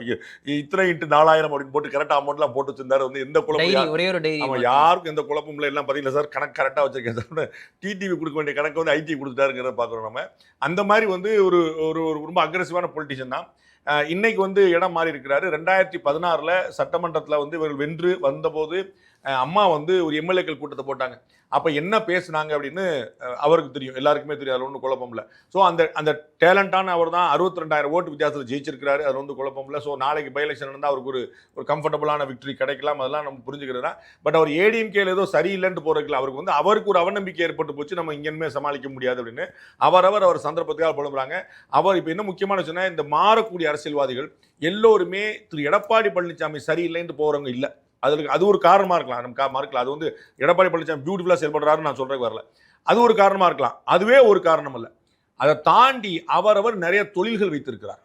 இத்தனை இன்ட்டு 4000 அப்படின்னு போட்டு கரெக்டாக அமௌண்ட்லாம் போட்டு வச்சிருந்தாரு. வந்து எந்த குழப்பம் ஒரே ஒரு டைரி யாருக்கும் எந்த குழப்பம் இல்லை. எல்லாம் பார்த்தீங்களா சார், கணக்கு கரெக்டாக வச்சிருக்கேன் சார். டிடிவி கொடுக்க வேண்டிய கணக்கு வந்து ஐடி கொடுத்துட்டாருங்கிறத பார்க்குறோம் நம்ம. அந்த மாதிரி வந்து ஒரு ஒரு ரொம்ப அக்ரெசிவான பொலிட்டிஷியன் தான். இன்னைக்கு வந்து இடம் மாறி இருக்கிறாரு. 2016 சட்டமன்றத்தில் வந்து இவர்கள் வென்று வந்தபோது அம்மா வந்து ஒரு எம்எல்ஏக்கள் கூட்டத்தை போட்டாங்க. அப்போ என்ன பேசுனாங்க அப்படின்னு அவருக்கு தெரியும், எல்லாருக்குமே தெரியும். அதில் ஒன்றும் குழப்பம் இல்லை. ஸோ அந்த டேலண்டான அவர் தான் 62,000 ஓட்டு வித்தியாசத்தில் ஜெயிச்சிருக்கிறாரு. அது வந்து குழப்பம் இல்லை. ஸோ நாளைக்கு பை எலெக்ஷன் இருந்தால் அவருக்கு ஒரு கம்ஃபர்டபுளான விக்டரி கிடைக்கலாம். அதெல்லாம் நம்ம புரிஞ்சுக்கிறதா. பட் அவர் ஏடிஎம்கேல ஏதோ சரியில்லைன்னு போறதுல அவருக்கு வந்து அவருக்கு ஒரு அவநம்பிக்கை ஏற்பட்டு போச்சு. நம்ம இங்கேயுமே சமாளிக்க முடியாது அப்படின்னு அவர் சந்தர்ப்பத்துக்காக புலம்புறாங்க. அவர் இப்போ என்ன முக்கியமான சொன்னா, இந்த மாறக்கூடிய அரசியல்வாதிகள் எல்லோருமே திரு எடப்பாடி பழனிசாமி சரியில்லைன்னு போறவங்க இல்லை. அது ஒரு காரணமா இருக்கலாம். நம்ம மறுக்கலாம். அது வந்து எடப்பாடி பழனிசாமி பியூட்டிஃபுல்லா செயல்படுறாருன்னு நான் சொல்றதுக்கு வரல. அது ஒரு காரணமா இருக்கலாம். அதுவே ஒரு காரணம் அல்ல. அதை தாண்டி அவரவர் நிறைய தொழில்கள் வைத்திருக்கிறார்.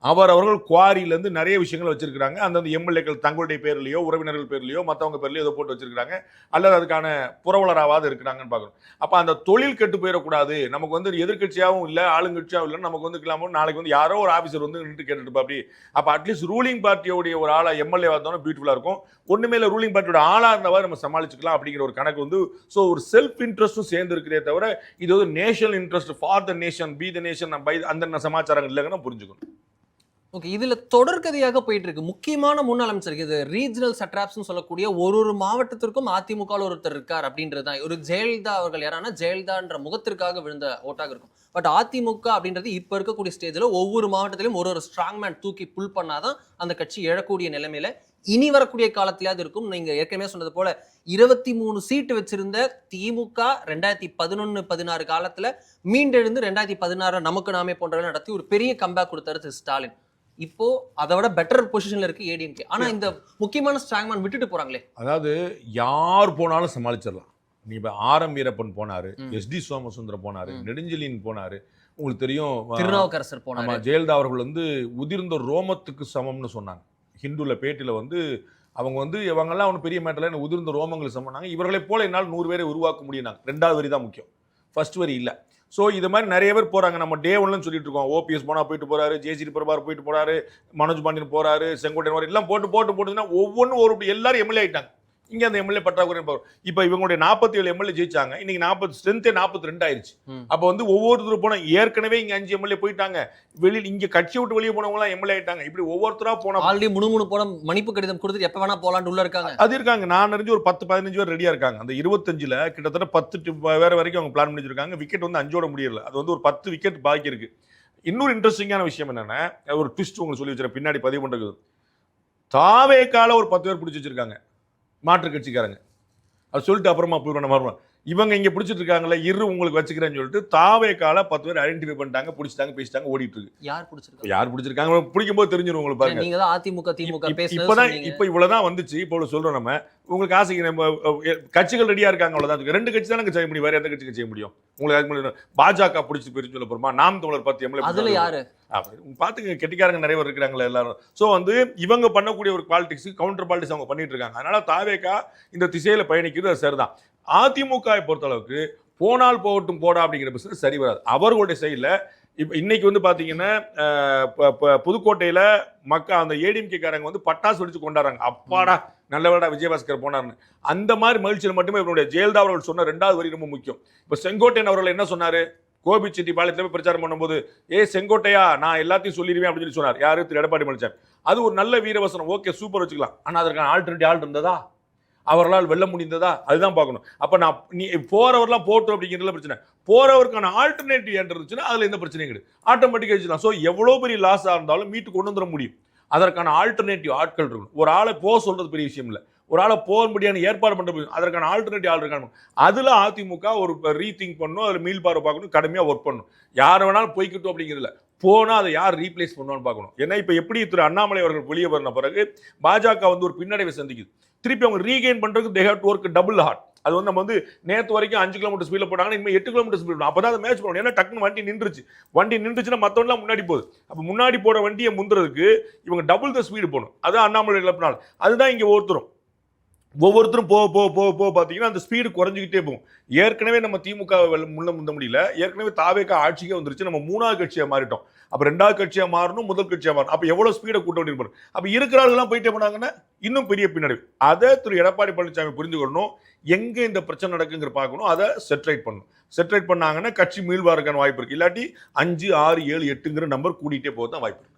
அவர்கள் குவாரியிலேருந்து நிறைய விஷயங்கள் வச்சிருக்கிறாங்க. அந்தந்த எம்எல்ஏக்கள் தங்களுடைய பேர்லையோ உறவினர்கள் பேர்லையோ மற்றவங்க பேர்லையோ ஏதோ போட்டு வச்சிருக்காங்க. அல்லது அதுக்கான புரவலராவது இருக்கிறாங்கன்னு பார்க்கணும். அப்போ அந்த தொழில் கெட்டு போயிடக்கூடாது. நமக்கு வந்து எதிர்கட்சியாகவும் இல்லை ஆளுங்கட்சியாகவும் இல்லை, நமக்கு வந்து இல்லாமல் நாளைக்கு வந்து யாரோ ஒரு ஆஃபீஸர் வந்து நின்று கேட்டுட்டு அப்படி. அப்போ அட்லீஸ்ட் ரூலிங் பார்ட்டியோடைய ஒரு ஆளா எம்எல்ஏ வந்தோன்னா பியூட்டிஃபுல்லாக இருக்கும். ஒன்றுமே இல்லை, ரூலிங் பார்ட்டியோட ஆளாக இருந்தவாறு நம்ம சமாளிச்சுக்கலாம் அப்படிங்கிற ஒரு கணக்கு வந்து. ஸோ ஒரு செல்ஃப் இன்ட்ரெஸ்ட்டும் சேர்ந்து இருக்கிறதே தவிர இது வந்து national interest for the nation, be the nation by அந்த சமாச்சாரங்கள் இல்லைன்னு புரிஞ்சுக்கணும். ஓகே, இதுல தொடர்கதையாக போயிட்டு இருக்கு. முக்கியமான முன்னாள் அமைச்சருக்கு இது ரீஜனல் சட்ராப்ஸ்னு சொல்லக்கூடிய ஒரு மாவட்டத்திற்கும் அதிமுக ஒருத்தர் இருக்கார் அப்படின்றது தான். ஒரு ஜெயலலிதா அவர்கள் யாரானா ஜெயலலிதான்ற முகத்திற்காக விழுந்த ஓட்டாக இருக்கும். பட் அதிமுக அப்படின்றது இப்ப இருக்கக்கூடிய ஸ்டேஜ்ல ஒவ்வொரு மாவட்டத்திலும் ஒரு ஸ்ட்ராங் மேன் தூக்கி புல் பண்ணாதான் அந்த கட்சி எழக்கூடிய நிலைமையில இனி வரக்கூடிய காலத்திலாவது இருக்கும். நீங்க ஏற்கனவே சொன்னது போல 23 சீட்டு வச்சிருந்த திமுக 2011-16 காலத்துல மீண்டெழுந்து 2016 நமக்கு நாமே போன்றவை நடத்தி ஒரு பெரிய கம்பேக் கொடுத்தாரு திரு ஸ்டாலின். இப்போ அதை விட பெட்டர் பொசிஷன்ல இருக்கு ஏடிஎம்கே. ஆனா இந்த முக்கியமான ஸ்ட்ராங்மேன் விட்டுட்டு போறாங்களே. அதாவது யார் போனாலும் சமாளிச்சிடலாம். நீ இப்போ ஆர்.எம். வீரப்பன் போனாரு, எஸ்.டி. சோமசுந்தரம் போனாரு, நெடுஞ்செழியன் போனாரு, உங்களுக்கு தெரியும் திருநாவுக்கரசர் போனாரு. ஜெயலலிதா அவர்கள் வந்து உதிர்ந்த ரோமத்துக்கு சமம்னு சொன்னாங்க. ஹிந்துல பேட்டியில வந்து அவங்க வந்து இவங்கெல்லாம் ஒன்றும் பெரிய மேட்டர்ல உதிர்ந்த ரோமங்கள் சமனாங்க. இவர்களை போல என்னால் 100 பேரை உருவாக்க முடியும். 2வது வரி தான் முக்கியம், ஃபர்ஸ்ட் வரி இல்லை. ஸோ இது மாதிரி நிறைய பேர் போகிறாங்க. நம்ம டே ஒன்லன்னு சொல்லிட்டு இருக்கோம். ஓபிஎஸ் போனால் போயிட்டு போறாரு, ஜேசிடி பிரபார் போயிட்டு போறாரு, மனோஜ் பாண்டியன் போறாரு, செங்கோட்டையன் எல்லாம் போட்டுன்னா ஒவ்வொன்றும் ஒரு எல்லாரும் எம்எல்ஏ ஆயிட்டாங்க. இங்கே அந்த எம்எல்ஏ பற்றாக்குறை. இப்போ இவங்களுடைய 47 எம்எல்ஏ ஜெயிச்சாங்க. இன்னைக்கு 40 ஸ்ட்ரென்த்தே 42 ஆயிருச்சு. அப்போ வந்து ஒவ்வொருத்தரும் போனால் ஏற்கனவே இங்கே 5 எம்எல்ஏ போயிட்டாங்க. வெளியில் இங்கே கட்சி விட்டு வெளியே போனவங்களாம் எம்எல்ஏ ஆயிட்டாங்க. இப்படி ஒவ்வொருத்தரா போனா ஆல்ரெடி முணுமுணு போன மன்னிப்பு கடிதம் கொடுத்துட்டு எப்போ வேணா போலான்னு உள்ள இருக்காங்க. அது இருக்காங்க. நான் அறிஞ்சு ஒரு 10-15 பேர் ரெடியா இருக்காங்க. அந்த 25ல் கிட்டத்தட்ட 10 வேற வரைக்கும் அவங்க பிளான் பண்ணிச்சிருக்காங்க. விக்கெட் வந்து 5ஓட முடியல. அது வந்து ஒரு 10 விக்கெட் பாக்கி இருக்கு. இன்னொரு இன்ட்ரெஸ்டிங்கான விஷயம் என்னன்னா, ஒரு ட்விஸ்ட் உங்களுக்கு சொல்லி வச்சிருக்கேன் பின்னாடி பதிவு பண்றது. தாவேக்கால ஒரு 10 பேர் பிடிச்சி வச்சிருக்காங்க மாற்று கட்சிக்காரங்க. அது சொல்லிட்டு அப்புறமா போய் இவங்க இங்க பிடிச்சிட்டு இருக்காங்களே, உங்களுக்கு வச்சுக்கிறேன்னு சொல்லிட்டு தாவேக்கால 10 பேர் ஐடென்டிஃபை பண்ணிட்டாங்க, பிடிச்சிட்டாங்க, பேசிட்டாங்க, ஓடிட்டு இருக்கு. யார் பிடிச்சிருக்காங்க பிடிக்கும் போது தெரிஞ்சிடும் உங்களுக்கு. பாருங்க, நீங்க தான் அதிமுக திமுக இப்பதான் இப்ப இவ்வளவுதான் வந்துச்சு. இப்போ சொல்றோம் நம்ம உங்களுக்கு ஆசைக்கு நம்ம கட்சிகள் ரெடியா இருக்காங்க. அவ்வளவுதான். 2 கட்சி தானே செய்ய முடியும், வேற எந்த கட்சிக்கு செய்ய முடியும்? உங்களுக்கு பாஜக பிடிச்சி போயிருந்து சொல்ல போறோமா? நாம் தமிழர் 10 எம்எல்ஏ அதுல யாரு பாத்துங்க, கெட்டிக்காரங்க நிறைய பேர் இருக்கிறாங்களா எல்லாரும். ஸோ வந்து இவங்க பண்ணக்கூடிய ஒரு பாலிடிக்ஸ் கவுண்டர் பாலிடிக்ஸ் அவங்க பண்ணிட்டு இருக்காங்க. அதனால தாவேக்கா இந்த திசையில பயணிக்கிறது அது சரிதான். அதிமுகவை பொறுத்த அளவுக்கு போனால் போகட்டும் போடா அப்படிங்கிற பிசினஸ் சரி வராது. அவர்களுடைய சைடில் இப்போ இன்னைக்கு வந்து பார்த்தீங்கன்னா புதுக்கோட்டையில் அந்த ஏடிஎம்கேக்காரங்க வந்து பட்டாசு வெடிச்சு கொண்டாடுறாங்க. அப்பாடா நல்ல வேடா விஜயபாஸ்கர் போனார்னு. அந்த மாதிரி மகிழ்ச்சியில் மட்டுமே இவருடைய ஜெயலலிதா அவர்கள் சொன்ன 2வது வரி ரொம்ப முக்கியம். இப்போ செங்கோட்டையன் அவர்கள் என்ன சொன்னாரு? கோபிச்செட்டிப்பாளையத்தில் போய் பிரச்சாரம் பண்ணும்போது, செங்கோட்டையா நான் எல்லாத்தையும் சொல்லிடுவேன் அப்படின்னு சொல்லி சொன்னார். யாரு? திரு எடப்பாடி பழனிசாமி. அது ஒரு நல்ல வீரவசனம். ஓகே, சூப்பர், வச்சுக்கலாம். ஆனால் அதற்கான ஆல்டர்னேட்டிவ் ஆள் இருந்ததா? அவர்களால் வெல்ல முடிந்ததா? அதுதான் பார்க்கணும். அப்ப நான் நீ போறவர்லாம் போட்டோம் அப்படிங்கிறதுல பிரச்சனை. போறவருக்கான ஆல்டர்னேட்டிவ் இருந்துச்சுன்னா அதுல எந்த பிரச்சனையும் கிடையாது, ஆட்டோமேட்டிக்கா வச்சுக்கலாம். ஸோ எவ்வளவு பெரிய லாஸா இருந்தாலும் மீட்டு கொண்டு வந்துட முடியும். அதற்கான ஆல்டர்னேட்டிவ் ஆட்கள் இருக்கணும். ஒரு ஆளை போக சொல்றது பெரிய விஷயம் இல்லை, ஒரு ஆளை போக முடியாது ஏற்பாடு பண்றது. அதற்கான ஆல்டர்னேட்டிவ் ஆள் இருக்காங்க. அதுல அதிமுக ஒரு ரீதிங்க் பண்ணணும், அதுல மீள் பார்வை பார்க்கணும், கடுமையா ஒர்க் பண்ணணும். யார் வேணாலும் போய்கிட்டோம் அப்படிங்கிறதுல போனால் அதை யார் ரீப்ளேஸ் பண்ணுவான்னு பார்க்கணும். ஏன்னா இப்போ எப்படி திரு அண்ணாமலை அவர்கள் வெளியே வந்த பிறகு பாஜக வந்து ஒரு பின்னடைவை சந்திக்குது. திருப்பி அவங்க ரீகெயின் பண்ணுறதுக்கு they have to work double hard. அது வந்து நம்ம வந்து நேற்று வரைக்கும் 5 கிலோமீட்டர் ஸ்பீடில் போட்டாங்கன்னா இனிமேல் 8 கிலோமீட்டர் ஸ்பீட் அப்போ தான் அதை மேட்ச் பண்ணணும். ஏன்னா டக்குன்னு வண்டி நின்றுச்சுன்னா மற்றவங்களாம் முன்னாடி போகுது. அப்போ முன்னாடி போட வண்டியை முந்துறதுக்கு இவங்க டபுள் த ஸ்பீடு போகணும். அதுதான் அண்ணாமலை இழப்பினால். அதுதான் இங்கே ஒவ்வொருத்தரும் போக பார்த்தீங்கன்னா அந்த ஸ்பீடு குறைஞ்சிக்கிட்டே போகும். ஏற்கனவே நம்ம திமுக முந்த முடியல, ஏற்கனவே தாவேக்கா ஆட்சிக்கே வந்துருச்சு, நம்ம 3வது கட்சியாக மாறிட்டோம். அப்போ 2வது கட்சியாக மாறணும், முதல் கட்சியாக மாறணும். அப்போ எவ்வளோ ஸ்பீடை கூட்ட வேண்டியிருப்பாரு. அப்போ இருக்கிறார்கள்லாம் போயிட்டே போனாங்கன்னா இன்னும் பெரிய பின்னடைவு. அதை திரு எடப்பாடி பழனிசாமி புரிந்து கொள்ளணும். எங்கே இந்த பிரச்சனை நடக்குங்கிற பார்க்கணும், அதை செட்ரைட் பண்ணணும். செட்ரைட் பண்ணாங்கன்னா கட்சி மீள்வாருக்கான வாய்ப்பு இருக்கு. இல்லாட்டி 5, 6, 7, 8ங்கிற நம்பர் கூட்டிகிட்டே போக தான் வாய்ப்பு இருக்கு.